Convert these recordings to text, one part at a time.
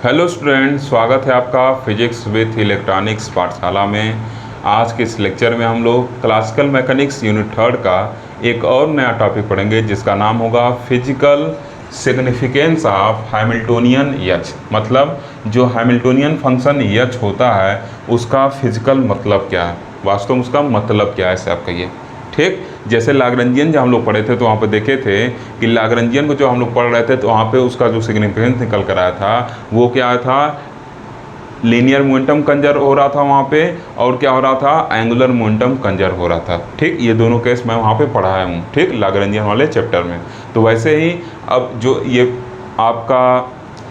Hello student, स्वागत है आपका फिजिक्स विथ इलेक्ट्रॉनिक्स पाठशाला में। आज के इस लेक्चर में हम लोग क्लासिकल मैकेनिक्स यूनिट 3 का एक और नया टॉपिक पढ़ेंगे जिसका नाम होगा physical significance of Hamiltonian H. मतलब जो हैमिल्टोनियन फंक्शन एच होता है उसका फिजिकल मतलब क्या है, वास्तव में उसका मतलब क्या है, ऐसे आप कहिए। ठीक, जैसे लाग्रेंजियन जब हम लोग पढ़े थे तो वहाँ पे देखे थे कि लाग्रेंजियन को जो हम लोग पढ़ रहे थे तो वहाँ पे उसका जो सिग्निफिकेंस निकल कर आया था वो क्या था, लीनियर मोमेंटम कंजर हो रहा था वहाँ पे, और क्या हो रहा था, एंगुलर मोमेंटम कंजर हो रहा था। ठीक, ये दोनों केस मैं वहाँ पे पढ़ाया हूँ, ठीक, लाग्रेंजियन वाले चैप्टर में। तो वैसे ही अब जो ये आपका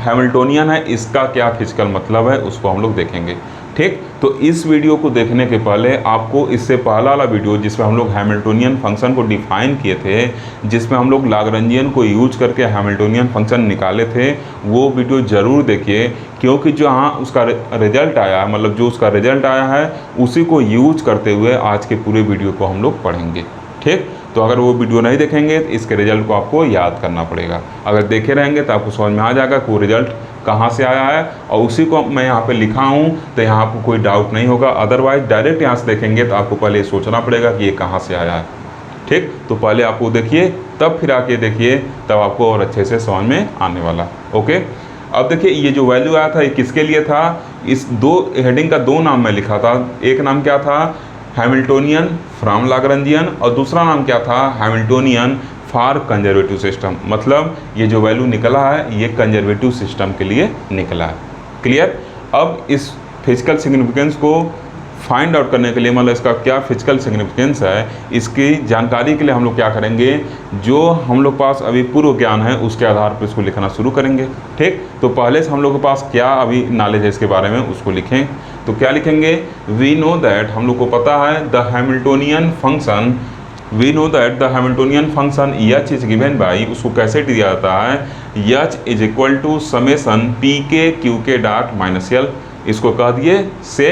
हैमिल्टोनियन है इसका क्या फिजिकल मतलब है उसको हम लोग देखेंगे। ठीक, तो इस वीडियो को देखने के पहले आपको इससे पहला वाला वीडियो जिसमें हम लोग हैमिल्टोनियन फंक्शन को डिफाइन किए थे, जिसमें हम लोग लाग्रेंजियन को यूज करके हैमिल्टोनियन फंक्शन निकाले थे, वो वीडियो ज़रूर देखिए, क्योंकि जो हाँ उसका रिजल्ट आया है, मतलब जो उसका रिजल्ट आया है उसी को यूज करते हुए आज के पूरे वीडियो को हम लोग पढ़ेंगे। ठीक, तो अगर वो वीडियो नहीं देखेंगे तो इसके रिजल्ट को आपको याद करना पड़ेगा। अगर देखे रहेंगे तो आपको समझ में आ जाएगा कि वो रिजल्ट कहाँ से आया है, और उसी को मैं यहाँ पे लिखा हूँ तो यहाँ आपको कोई डाउट नहीं होगा। अदरवाइज डायरेक्ट यहाँ से देखेंगे तो आपको पहले सोचना पड़ेगा कि ये कहाँ से आया है। ठीक, तो पहले आप वो देखिए तब फिर आके देखिए, तब आपको और अच्छे से समझ में आने वाला। ओके, अब देखिए ये जो वैल्यू आया था ये किसके लिए था। इस दो हेडिंग का दो नाम मैं लिखा था, एक नाम क्या था, हैमिल्टोनियन फ्रॉम लाग्रेंजियन, और दूसरा नाम क्या था, हैमिल्टोनियन फॉर कंजर्वेटिव सिस्टम। मतलब ये जो वैल्यू निकला है ये कंजर्वेटिव सिस्टम के लिए निकला है। क्लियर। अब इस फिजिकल सिग्निफिकेंस को फाइंड आउट करने के लिए, मतलब इसका क्या फिजिकल सिग्निफिकेंस है, इसकी जानकारी के लिए हम लोग क्या करेंगे, जो हम लोग पास अभी पूर्व ज्ञान है उसके आधार पर इसको लिखना शुरू करेंगे। ठीक, तो पहले से हम लोग के पास क्या अभी नॉलेज है इसके बारे में उसको लिखें। तो क्या लिखेंगे, वी नो दैट, हम लोग को पता है the Hamiltonian function, we know that the Hamiltonian function H is given by, उसको कैसे दिया जाता है, H is equal to summation P के क्यू के डॉट माइनस एल। इसको कह दिए से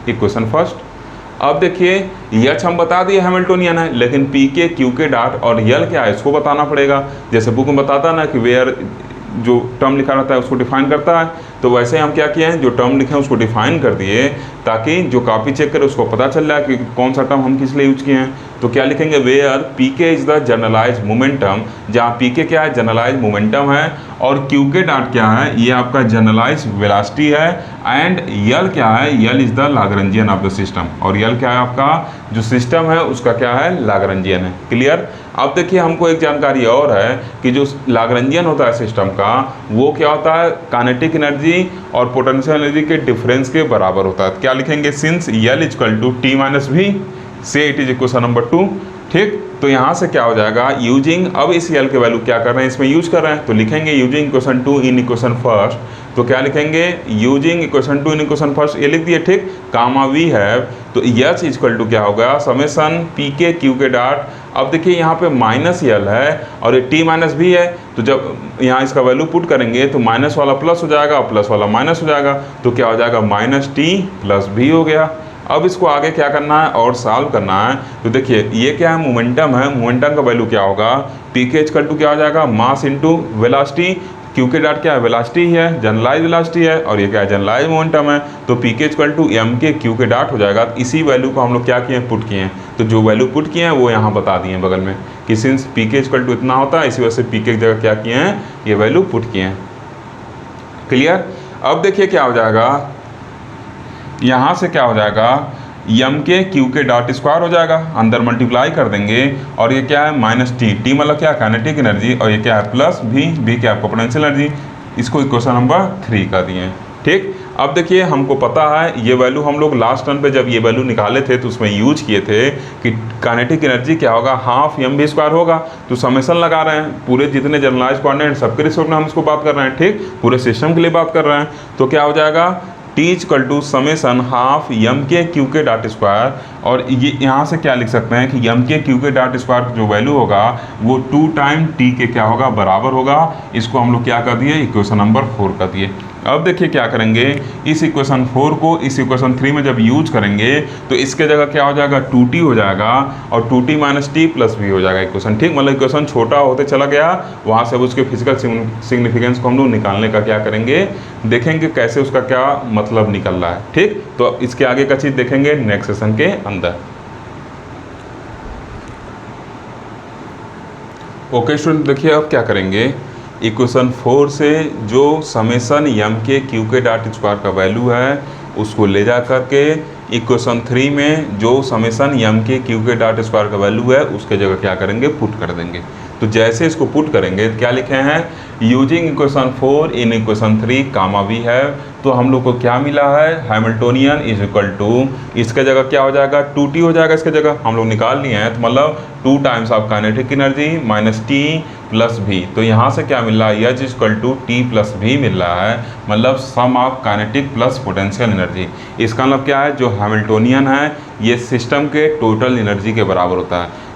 इक्वेशन फर्स्ट। अब देखिए एच हम बता दिए हैमिल्टोनियन है, लेकिन पी के क्यू के डॉट और एल क्या है इसको बताना पड़ेगा। जैसे बुक में बताता है ना कि वेयर जो टर्म लिखा रहता है उसको डिफाइन करता है, तो वैसे हम क्या किए हैं, जो टर्म लिखे हैं उसको डिफाइन कर दिए ताकि जो कॉपी चेक करे उसको पता चल जाए कि कौन सा टर्म हम किस लिए यूज किए हैं। तो क्या लिखेंगे, वेयर पी के इज द जनरलाइज मोमेंटम, जहाँ पी के क्या है, जनरलाइज मोमेंटम है, और क्यू के डॉट क्या है, ये आपका जनरलाइज वेलोसिटी है, एंड यल क्या है, L is the Lagrangian of the system, और यल क्या है, आपका जो सिस्टम है उसका क्या है, लाग्रेंजियन है। क्लियर। अब देखिए हमको एक जानकारी और है कि जो लाग्रेंजियन होता है सिस्टम का वो क्या होता है, काइनेटिक एनर्जी और पोटेंशियल एनर्जी के डिफरेंस के बराबर होता है। क्या लिखेंगे, since L equal to T minus V, say it is equation number 2। ठीक, तो यहाँ से क्या हो जाएगा, यूजिंग, अब इस यल के वैल्यू क्या कर रहे हैं, इसमें यूज कर रहे हैं, तो लिखेंगे using equation 2 in equation first. तो क्या लिखेंगे, using equation 2 in equation first, ये लिख दिए। ठीक, कामा वी है, तो एच इक्वल टू क्या होगा, समेसन पी के क्यू के डॉट। अब देखिए यहाँ पे माइनस यल है और ये टी माइनस भी है, तो जब यहाँ इसका वैल्यू पुट करेंगे तो माइनस वाला प्लस हो जाएगा, प्लस वाला माइनस हो जाएगा, तो क्या हो जाएगा, माइनस टी प्लस भी हो गया। अब इसको आगे क्या करना है और सॉल्व करना है। तो देखिए ये क्या है, मोमेंटम है, मोमेंटम का वैल्यू क्या होगा, पी के इक्वल टू क्या हो जाएगा, मास इंटू वेलोसिटी, क्यू के डॉट क्या है, वेलोसिटी है, जनरलाइज वेलोसिटी है, और ये क्या है, जनरलाइज मोमेंटम है, तो पी के equal to M K Q के डॉट हो जाएगा। इसी वैल्यू को हम लोग क्या किए हैं, पुट किए हैं, तो जो वैल्यू पुट किए हैं वो यहाँ बता दिए हैं बगल में कि सिंस पी के इक्वल टू इतना होता है, इसी वजह से पी के की जगह क्या किए हैं, ये वैल्यू पुट किए हैं। क्लियर। अब देखिए क्या हो जाएगा, यहाँ से क्या हो जाएगा, यम के क्यू के डॉट स्क्वायर हो जाएगा, अंदर मल्टीप्लाई कर देंगे, और ये क्या है, माइनस टी, टी मतलब क्या, काइनेटिक एनर्जी, और ये क्या है, प्लस भी क्या आपको पोटेंशियल एनर्जी। इसको इक्वेशन नंबर 3 का दिए। ठीक, अब देखिए हमको पता है ये वैल्यू हम लोग लास्ट टर्म पे जब ये वैल्यू निकाले थे तो उसमें यूज किए थे कि काइनेटिक एनर्जी क्या होगा, हाफ एम वी स्क्वायर होगा। तो समेसन लगा रहे हैं, पूरे जितने जनरलाइज कोऑर्डिनेट सबके रिस्पेक्ट में हम इसको बात कर रहे हैं। ठीक, पूरे सिस्टम के लिए बात कर रहे हैं, तो क्या हो जाएगा, T equal to summation half M K Q के डॉट स्क्वायर, और ये यहाँ से क्या लिख सकते हैं कि एम के क्यू के डॉट स्क्वायर जो वैल्यू होगा वो 2 टाइम टी के क्या होगा, बराबर होगा। इसको हम लोग क्या कर दिए, इक्वेशन नंबर 4 कर दिए। अब देखिए क्या करेंगे, इस इक्वेशन 4 को इस इक्वेशन 3 में जब यूज करेंगे तो इसके जगह क्या हो जाएगा, 2t हो जाएगा और 2t माइनस टी प्लस भी हो जाएगा इक्वेशन, ठीक। मतलब इक्वेशन छोटा होते चला गया, वहाँ से उसके फिजिकल सिग्निफिकेंस को हम लोग निकालने का क्या करेंगे, देखेंगे कैसे उसका क्या मतलब निकल रहा है, ठीक। तो इसके आगे का चीज़ देखेंगे नेक्स्ट सेशन के अंदर। ओके स्टूडेंट, देखिए अब क्या करेंगे, इक्वेशन 4 से जो समेसन यम के क्यू के डॉट स्क्वायर का वैल्यू है उसको ले जा करके इक्वेशन 3 में जो समेसन यम के क्यू के डॉट स्क्वायर का वैल्यू है उसके जगह क्या करेंगे, पुट कर देंगे। तो जैसे इसको पुट करेंगे क्या लिखे हैं, यूजिंग इक्वेशन 4 इन इक्वेशन 3 कामा भी है, तो हम लोग को क्या मिला है, हैमिल्टोनियन इज इक्वल टू, इसके जगह क्या हो जाएगा, 2t हो जाएगा, इसके जगह हम लोग निकाल लिए हैं, तो मतलब 2 times of kinetic energy minus T plus V, तो यहाँ से क्या मिल रहा है, H is equal to T plus V मिल रहा है, मतलब sum of kinetic plus potential energy. इसका मतलब क्या है, जो हैमिल्टोनियन है ये सिस्टम के टोटल एनर्जी के बराबर होता है।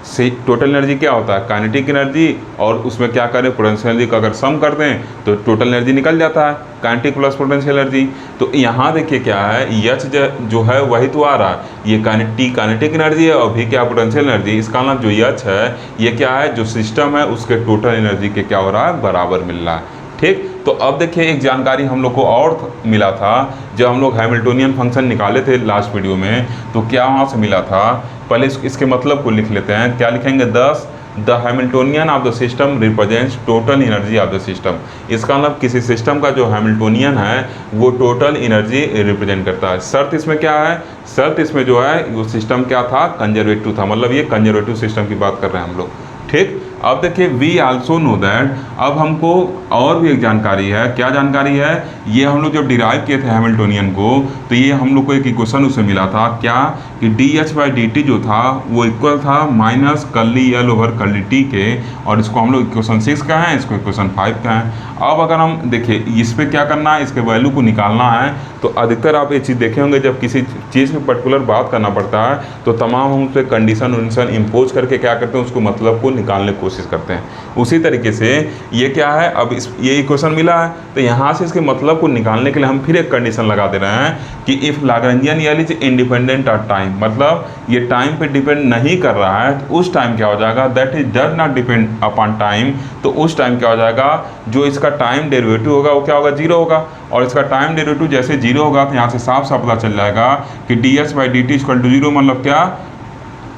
टोटल एनर्जी क्या होता है, काइनेटिक एनर्जी, और उसमें क्या करें, पोटेंशियल एनर्जी का अगर सम करते हैं तो टोटल एनर्जी निकल जाता है, काइनेटिक प्लस पोटेंशियल एनर्जी। तो यहाँ देखिए क्या है, एच जो है वही तो आ रहा है, ये काइनेटिक एनर्जी है और भी क्या पोटेंशियल एनर्जी, इसका मतलब जो एच है ये क्या है, जो सिस्टम है उसके टोटल एनर्जी के क्या हो रहा है, बराबर मिल रहा है, ठीक। तो अब देखिए एक जानकारी हम लोग को और मिला था, जब हम लोग हैमिल्टोनियन फंक्शन निकाले थे लास्ट वीडियो में, तो क्या वहाँ से मिला था, पहले इसके मतलब को लिख लेते हैं। क्या लिखेंगे, 10 the Hamiltonian of the system represents total energy of the system. इसका मतलब किसी सिस्टम का जो हैमिल्टोनियन है वो टोटल एनर्जी रिप्रेजेंट करता है। शर्त इसमें क्या है, शर्त इसमें जो है वो सिस्टम क्या था, कंजर्वेटिव था, मतलब ये कंजर्वेटिव सिस्टम की बात कर रहे हैं हम लोग, ठीक। अब देखिए वी आल्सो नो दैट, अब हमको और भी एक जानकारी है, क्या जानकारी है, ये हम लोग जब डिराइव किए थे हैमिल्टोनियन को तो ये हम लोग को एक इक्वेशन उससे मिला था, क्या कि D H by D T जो था वो इक्वल था minus curly L over curly T के, और इसको हम लोग इक्वेशन 6 का है, इसको इक्वेशन 5 का है। अब अगर हम देखिए इस पर क्या करना है, इसके वैल्यू को निकालना है, तो अधिकतर आप ये चीज़ देखे होंगे जब किसी चीज़ में पर्टिकुलर बात करना पड़ता है तो तमाम हम उस पर कंडीशन वंडीशन इम्पोज करके क्या करते हैं, उसको मतलब को निकालने की कोशिश करते हैं। उसी तरीके से ये क्या है, अब ये इक्वेशन मिला है तो यहाँ से इसके मतलब को निकालने के लिए हम फिर एक कंडीशन लगा दे रहे हैं कि if Lagrangian L is independent of time, मतलब ये टाइम पे डिपेंड नहीं कर रहा है, तो उस टाइम क्या हो जाएगा, that is does not depend upon time, तो उस टाइम क्या हो जाएगा, जो इसका टाइम डेरिवेटिव होगा वो क्या होगा, 0 होगा, और इसका टाइम डेरिवेटिव जैसे 0 होगा तो यहाँ से साफ साफ पता चल जाएगा कि D H by D T equal to 0, मतलब क्या,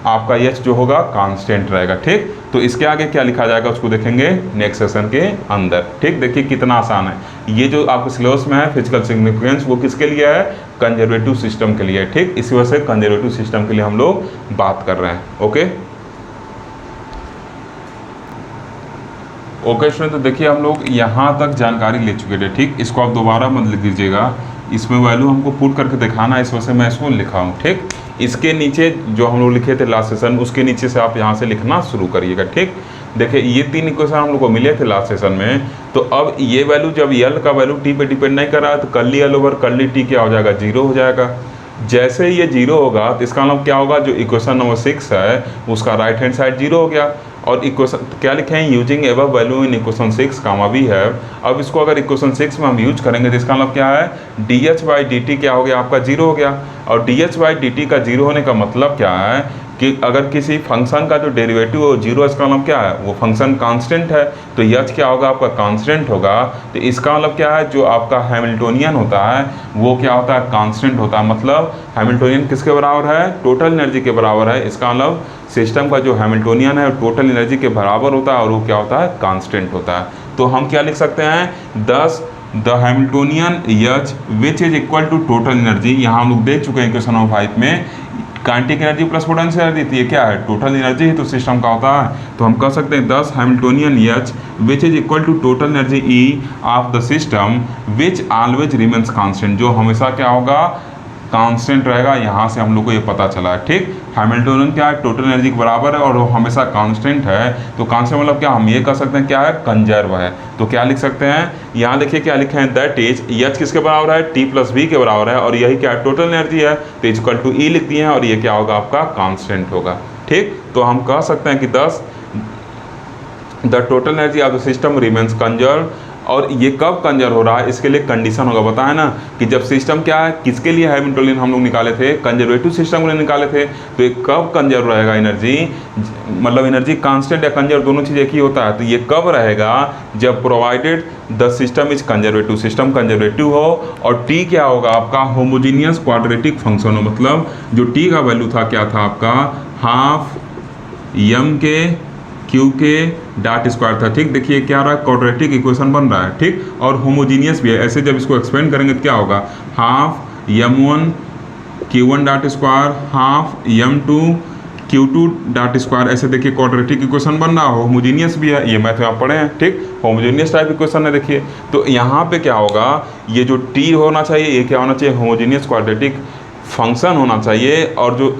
आपका एच जो होगा कांस्टेंट रहेगा, ठीक। तो इसके आगे क्या लिखा जाएगा उसको देखेंगे नेक्स्ट सेशन के अंदर, ठीक। देखिए कितना आसान है, ये जो आपके सिलेबस में है फिजिकल सिग्निफिकेंस वो किसके लिए है, कंजर्वेटिव सिस्टम के लिए, ठीक। इसी वजह से कंजर्वेटिव सिस्टम के लिए हम लोग बात कर रहे हैं, ओके ओके स्टूडेंट। तो देखिए हम लोग यहाँ तक जानकारी ले चुके थे, ठीक। इसको आप दोबारा मत लिख दीजिएगा, इसमें वैल्यू हमको पुट करके दिखाना है, इस वजह से मैं इसको लिखा हूँ, ठीक। इसके नीचे जो हम लोग लिखे थे लास्ट सेशन उसके नीचे से आप यहाँ से लिखना शुरू करिएगा, ठीक। देखिए ये 3 इक्वेशन हम लोग को मिले थे लास्ट सेशन में, तो अब ये वैल्यू जब यल का वैल्यू टी पे डिपेंड नहीं कर रहा है तो curly L over curly T क्या हो जाएगा, 0 हो जाएगा। जैसे ही ये 0 होगा तो इसका मतलब क्या होगा, जो इक्वेशन नंबर 6 है उसका राइट हैंड साइड 0 हो गया, और इक्वेशन क्या लिखे हैं, using above value in equation 6 कामा भी है। अब इसको अगर इक्वेशन 6 में हम यूज करेंगे तो इसका मतलब क्या है, D H by D T क्या हो गया, आपका 0 हो गया, और D H by D T का 0 होने का मतलब क्या है कि अगर किसी फंक्शन का जो डेरिवेटिव हो 0, इसका मतलब क्या है, वो फंक्शन कांस्टेंट है, तो एच क्या होगा, आपका कांस्टेंट होगा। तो इसका मतलब क्या है, जो आपका हैमिल्टोनियन होता है वो क्या होता है, कांस्टेंट होता है, मतलब हैमिल्टोनियन किसके बराबर है, टोटल एनर्जी के बराबर है। इसका मतलब सिस्टम का जो हैमिल्टोनियन है टोटल एनर्जी के बराबर होता है और वो क्या होता है, कांस्टेंट होता है। तो हम क्या लिख सकते हैं, 10 the Hamiltonian H which is equal to total energy, यहाँ हम लोग देख चुके हैं क्वेश्चन नंबर 5 में, kinetic energy plus potential energy, तो ये क्या है, टोटल एनर्जी ही तो सिस्टम का होता है। तो हम कह सकते हैं 10 Hamiltonian H which is equal to total energy E of the system which always remains constant, जो हमेशा क्या होगा, कांस्टेंट रहेगा। यहाँ से हम लोग को ये पता चला है, ठीक। हैमिल्टोनियन क्या है, टोटल एनर्जी के बराबर है और वो हमेशा कांस्टेंट है, तो कांस्टेंट मतलब क्या, हम ये कह सकते हैं क्या है, कंजर्व है। तो क्या लिख सकते हैं, यहाँ देखिए क्या लिखे हैं, दैट इज एच किसके बराबर है, टी प्लस बी के बराबर है, और यही क्या है, टोटल एनर्जी है, तो इक्वल टू ई लिख दिए हैं, और ये क्या होगा, आपका कांस्टेंट होगा, ठीक। तो हम कह सकते हैं कि 10 the total energy of the system remains conserve, और ये कब कंजर्व हो रहा है, इसके लिए कंडीशन होगा। बताया ना कि जब सिस्टम क्या है, किसके लिए हैमिल्टोनियन हम लोग निकाले थे, कंजर्वेटिव सिस्टम के लिए निकाले थे। तो ये कब कंजर्व रहेगा एनर्जी, मतलब एनर्जी कांस्टेंट या कंजर्व दोनों चीज़ एक ही होता है। तो ये कब रहेगा, जब provided the system is conservative, system conservative हो और टी क्या होगा आपका, होमोजीनियस क्वाड्रेटिक फंक्शन हो। मतलब जो टी का वैल्यू था क्या था आपका, हाफ एम के क्यू के डॉट स्क्वायर था। ठीक, देखिए क्या रहा है, क्वाड्रेटिक इक्वेशन बन रहा है। ठीक, और होमोजीनियस भी है। ऐसे जब इसको एक्सपेंड करेंगे तो क्या होगा, half m1 q1 dot square half m2 q2 dot square. ऐसे देखिए क्वाड्रेटिक इक्वेशन बन रहा है, होमोजीनियस भी है। ये मैथ में आप पढ़े हैं। ठीक, होमोजीनियस टाइप इक्वेशन है। देखिए तो यहाँ पे क्या होगा, ये जो टी होना चाहिए, ये क्या होना चाहिए, होमोजीनियस क्वाड्रेटिक फंक्शन होना चाहिए, और जो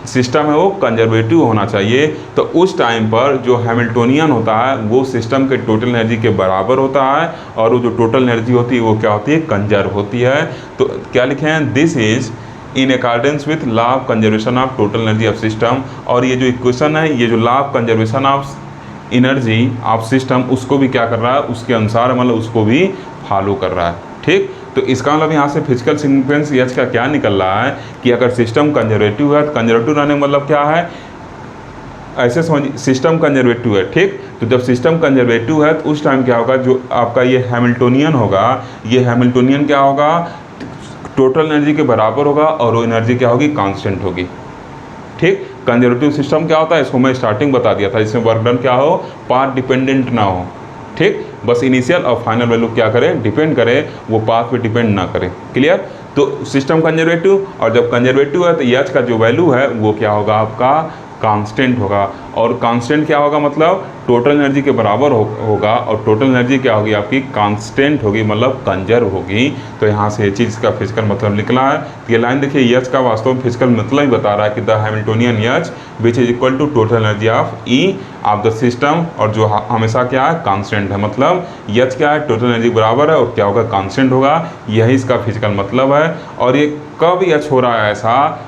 सिस्टम है वो कंजर्वेटिव होना चाहिए। तो उस टाइम पर जो हैमिल्टोनियन होता है वो सिस्टम के टोटल एनर्जी के बराबर होता है, और वो जो टोटल एनर्जी होती है वो क्या होती है, कंजर्व होती है। तो क्या लिखे हैं, this is in accordance with law of conservation of total energy of system. और ये जो इक्वेशन है, ये जो law of conservation of energy of system, उसको भी क्या कर रहा है, उसके अनुसार मतलब उसको भी फॉलो कर रहा है। ठीक, तो इसका मतलब यहाँ से फिजिकल सिग्निफिकेंस एच का क्या निकल रहा है कि अगर सिस्टम कंजर्वेटिव है, तो कंजर्वेटिव रहने का मतलब क्या है, ऐसे समझिए सिस्टम कंजर्वेटिव है। ठीक, तो जब सिस्टम कंजर्वेटिव है तो उस टाइम क्या होगा, जो आपका ये हैमिल्टोनियन होगा, ये हैमिल्टोनियन क्या होगा, टोटल एनर्जी के बराबर होगा, और वो एनर्जी क्या होगी, कांस्टेंट होगी। ठीक, कंजर्वेटिव सिस्टम क्या होता है, इसको मैं स्टार्टिंग बता दिया था, इसमें वर्क डन क्या हो, पाथ डिपेंडेंट ना हो। ठीक, बस इनिशियल और फाइनल वैल्यू क्या करें, डिपेंड करें, वो पाथ पे डिपेंड ना करें। क्लियर, तो सिस्टम कंजर्वेटिव, और जब कंजर्वेटिव है तो एच का जो वैल्यू है वो क्या होगा आपका, कांस्टेंट होगा। और कांस्टेंट क्या होगा, मतलब टोटल एनर्जी के बराबर होगा, और टोटल एनर्जी क्या होगी आपकी, कांस्टेंट होगी, मतलब कंजर्व होगी। तो यहाँ से ये चीज़ का फिजिकल मतलब निकला है। ये लाइन देखिए, एच का वास्तव में फिजिकल मतलब ही बता रहा है कि the Hamiltonian H which is equal to total energy of E of the system, और जो हमेशा क्या है, कांस्टेंट है। मतलब एच क्या है, टोटल एनर्जी बराबर है, और क्या होगा, कांस्टेंट होगा। यही इसका फिजिकल मतलब है। और ये कब एच हो रहा है, ऐसा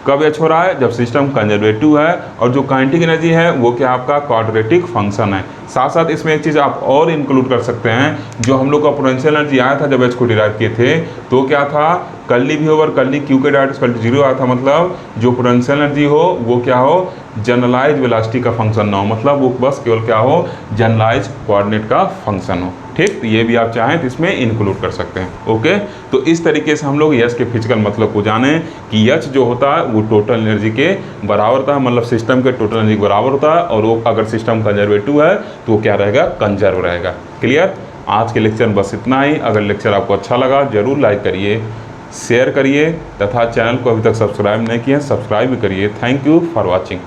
कब एच हो रहा है, जब सिस्टम कंजर्वेटिव है, और जो काइनेटिक एनर्जी है वो क्या आपका क्वाड्रेटिक फंक्शन है। साथ साथ इसमें एक चीज़ आप और इंक्लूड कर सकते हैं, जो हम लोग का पोटेंशियल एनर्जी आया था जब एच को डिराइव किए थे, तो क्या था, कर्ली भी ओवर कर्ली क्यू के डॉट इक्वल टू 0 आया था। मतलब जो पोटेंशियल एनर्जी हो वो क्या हो, जनरलाइज वेलोसिटी का फंक्शन ना हो, मतलब वो बस केवल क्या हो, जनरलाइज कोऑर्डिनेट का फंक्शन हो। ठीक, तो ये भी आप चाहें तो इसमें इंक्लूड कर सकते हैं। ओके, तो इस तरीके से हम लोग एच के फिजिकल मतलब को जाने कि एच जो होता है वो टोटल एनर्जी के बराबर होता है, मतलब सिस्टम के टोटल एनर्जी के बराबर होता है, और वो अगर सिस्टम कंजर्वेटिव है तो वो क्या रहेगा, कंजर्व रहेगा। क्लियर, आज के लेक्चर में बस इतना ही। अगर लेक्चर आपको अच्छा लगा जरूर लाइक करिए, शेयर करिए, तथा चैनल को अभी तक सब्सक्राइब नहीं किया सब्सक्राइब भी करिए। Thank you for watching.